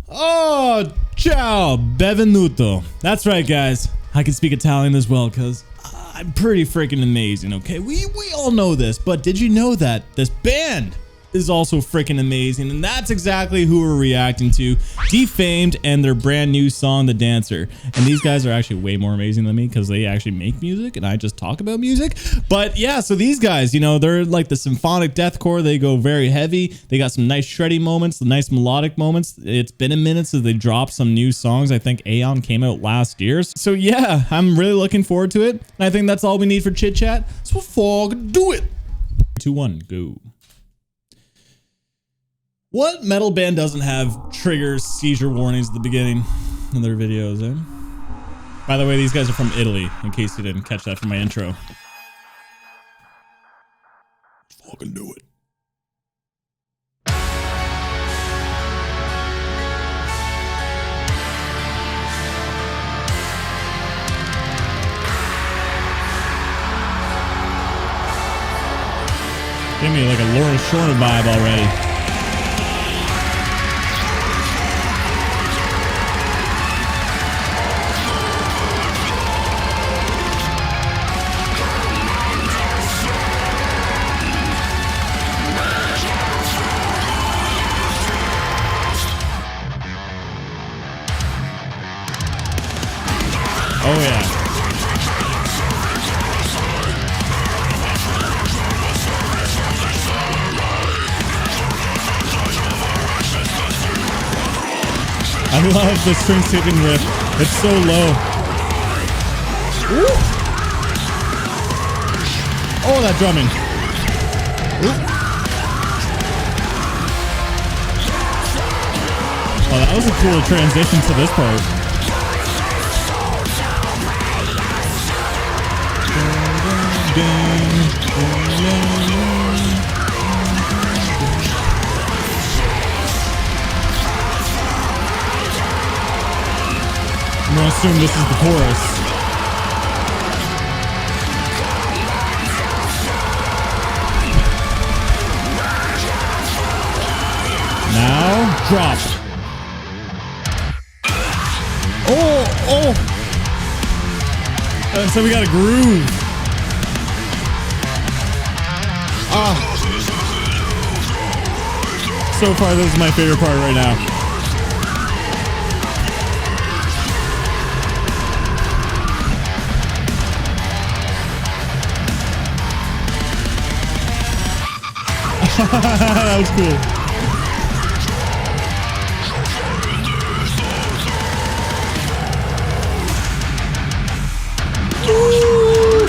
Oh, ciao, benvenuto. That's right, guys. I can speak Italian as well because I'm pretty freaking amazing, okay? We all know this, but did you know that this band is also freaking amazing? And that's exactly who we're reacting to. Defamed and their brand new song, The Dancer. And these guys are actually way more amazing than me because they actually make music and I just talk about music. But yeah, so these guys, you know, they're like the symphonic deathcore. They go very heavy. They got some nice shreddy moments, nice melodic moments. It's been a minute since they dropped some new songs. I think Aeon came out last year. So yeah, I'm really looking forward to it. And I think that's all we need for chit chat. So fuck, do it. 2, 1, go. What metal band doesn't have trigger seizure warnings at the beginning of their videos, eh? By the way, these guys are from Italy, in case you didn't catch that from my intro. Fucking do it. Give me like a LORNA vibe already. Oh yeah. I love the string skipping riff. It's so low. Ooh. Oh, that drumming. Ooh. Oh, that was a cool transition to this part. I'm gonna assume this is the chorus. Now drop. Oh. And so we got a groove. So far, this is my favorite part right now. That was cool. Ooh.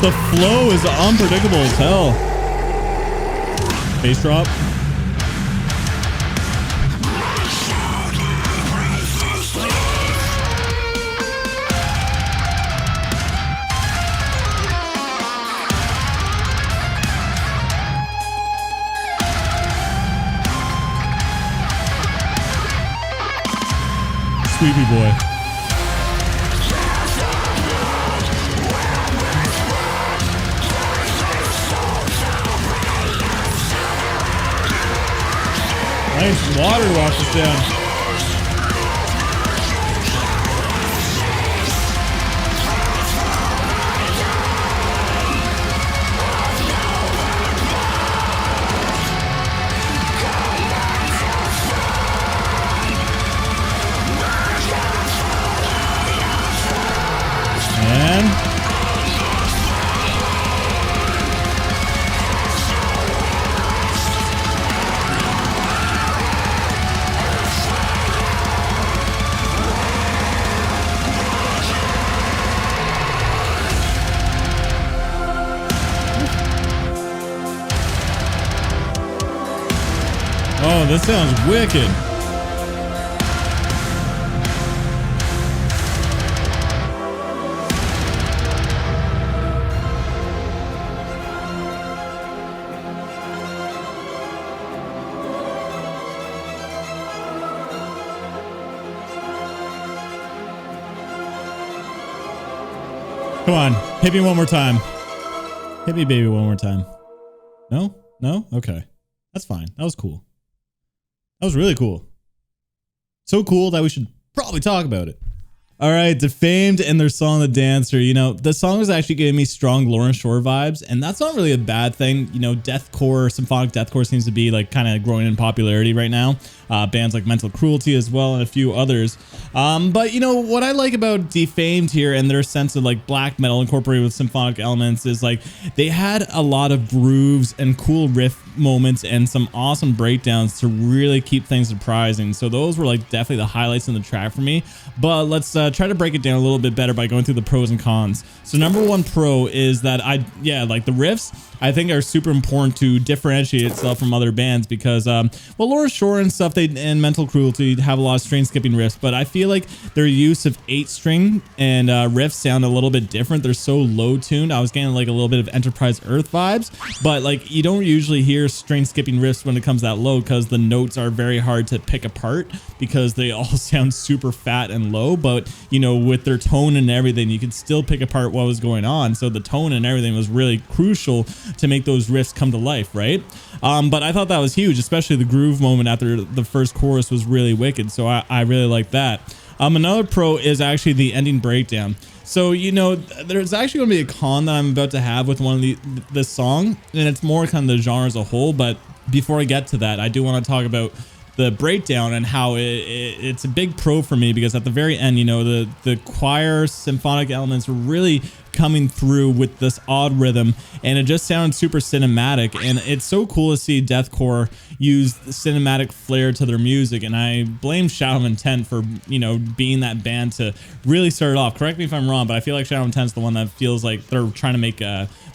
The flow is unpredictable as hell. Bass drop. Sweepy boy. Nice water washes down. Oh, this sounds wicked. Come on, hit me one more time. Hit me, baby, one more time. No? No? Okay. That's fine. That was cool. That was really cool. So cool that we should probably talk about it. All right, Defamed and their song The Dancer. You know, the song was actually giving me strong Lorna Shore vibes, and that's not really a bad thing. You know, deathcore, symphonic deathcore seems to be like kind of growing in popularity right now. Bands like Mental Cruelty as well, and a few others. But you know, what I like about Defamed here and their sense of like black metal incorporated with symphonic elements is like they had a lot of grooves and cool riff moments and some awesome breakdowns to really keep things surprising. So those were like definitely the highlights in the track for me. But let's try to break it down a little bit better by going through the pros and cons. So number one pro is that like the riffs I think are super important to differentiate itself from other bands because well, Lorna Shore and stuff, and Mental Cruelty have a lot of string skipping riffs, but I feel like their use of 8-string and riffs sound a little bit different. They're so low tuned. I was getting like a little bit of Enterprise Earth vibes, but like you don't usually hear string skipping riffs when it comes that low because the notes are very hard to pick apart because they all sound super fat and low. But you know, with their tone and everything, you could still pick apart what was going on. So the tone and everything was really crucial to make those riffs come to life, right? But I thought that was huge, especially the groove moment after the first chorus was really wicked. So I really like that. Another pro is actually the ending breakdown. So, you know, there's actually going to be a con that I'm about to have with one of this song, and it's more kind of the genre as a whole. But before I get to that, I do want to talk about the breakdown and how it's a big pro for me because at the very end, you know, the choir symphonic elements were really coming through with this odd rhythm, and it just sounded super cinematic. And it's so cool to see deathcore use the cinematic flair to their music, and I blame Shadow of Intent for, you know, being that band to really start it off. Correct me if I'm wrong, but I feel like Shadow of Intent's the one that feels like they're trying to make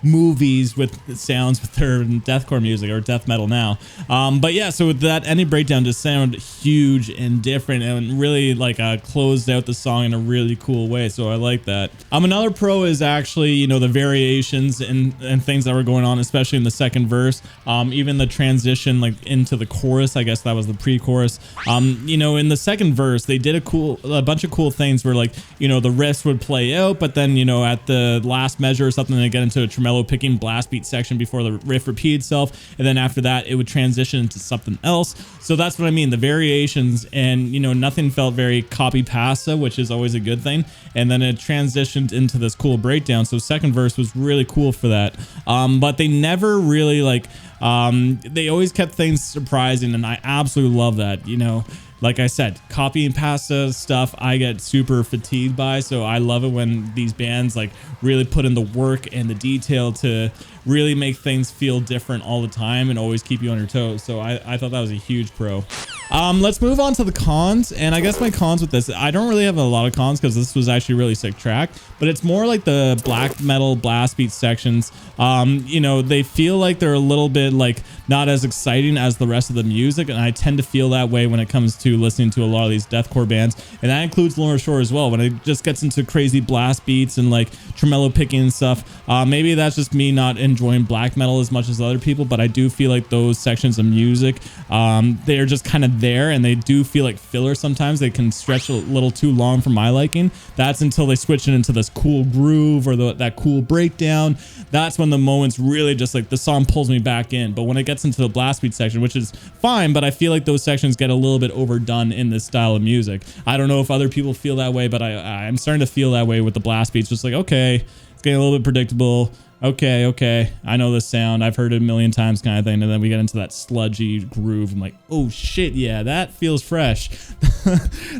movies with sounds with their deathcore music or death metal now. But yeah, so with that ending breakdown just sounded huge and different and really like closed out the song in a really cool way. So I like that. Another pro is actually, you know, the variations and things that were going on, especially in the second verse. Even the transition like into the chorus, I guess that was the pre-chorus. You know, in the second verse, they did a bunch of cool things where like, you know, the riffs would play out, but then, you know, at the last measure or something, they get into a tremolo picking blast beat section before the riff repeat itself, and then after that it would transition into something else. So that's what I mean, the variations, and you know, nothing felt very copy pasta, which is always a good thing. And then it transitioned into this cool breakdown. So second verse was really cool for that. But they never really like they always kept things surprising, and I absolutely love that. You know, like I said, copy and pasta stuff I get super fatigued by, so I love it when these bands like really put in the work and the detail to really make things feel different all the time and always keep you on your toes. So I thought that was a huge pro. Let's move on to the cons, and I guess my cons with this, I don't really have a lot of cons because this was actually a really sick track, but it's more like the black metal blast beat sections. You know, they feel like they're a little bit like not as exciting as the rest of the music, and I tend to feel that way when it comes to listening to a lot of these deathcore bands, and that includes Lorna Shore as well. When it just gets into crazy blast beats and like tremolo picking and stuff, maybe that's just me not enjoying black metal as much as other people, but I do feel like those sections of music, they're just kind of there, and they do feel like filler sometimes. They can stretch a little too long for my liking. That's until they switch it into this cool groove or that cool breakdown. That's when the moments really just like the song pulls me back in. But when it gets into the blast beat section, which is fine, but I feel like those sections get a little bit overdone in this style of music. I don't know if other people feel that way, but I'm starting to feel that way with the blast beats. Just like, okay, it's getting a little bit predictable. Okay, I know this sound, I've heard it a million times kind of thing, and then we get into that sludgy groove. I'm like, oh shit, yeah, that feels fresh.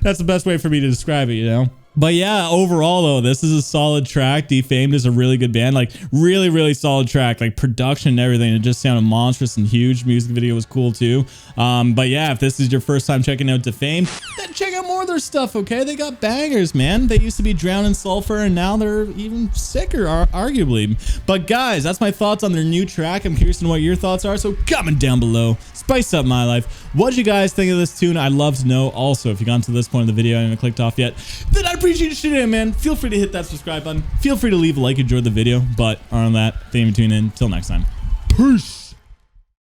That's the best way for me to describe it, you know? But yeah, overall though, this is a solid track. Defamed is a really good band, like really solid track, like production and everything. It just sounded monstrous and huge. Music video was cool too. But yeah, if this is your first time checking out Defamed, then check out more of their stuff, okay? They got bangers, man. They used to be drowned in sulfur, and now they're even sicker, arguably. But guys, that's my thoughts on their new track. I'm curious to know what your thoughts are, so comment down below. Spice up my life. What'd you guys think of this tune? I'd love to know. Also, if you've gotten to this point of the video and haven't clicked off yet, then I'd appreciate your shit in, man. Feel free to hit that subscribe button. Feel free to leave a like, enjoy the video. But other than that, thank you for tuning in. Till next time. Peace.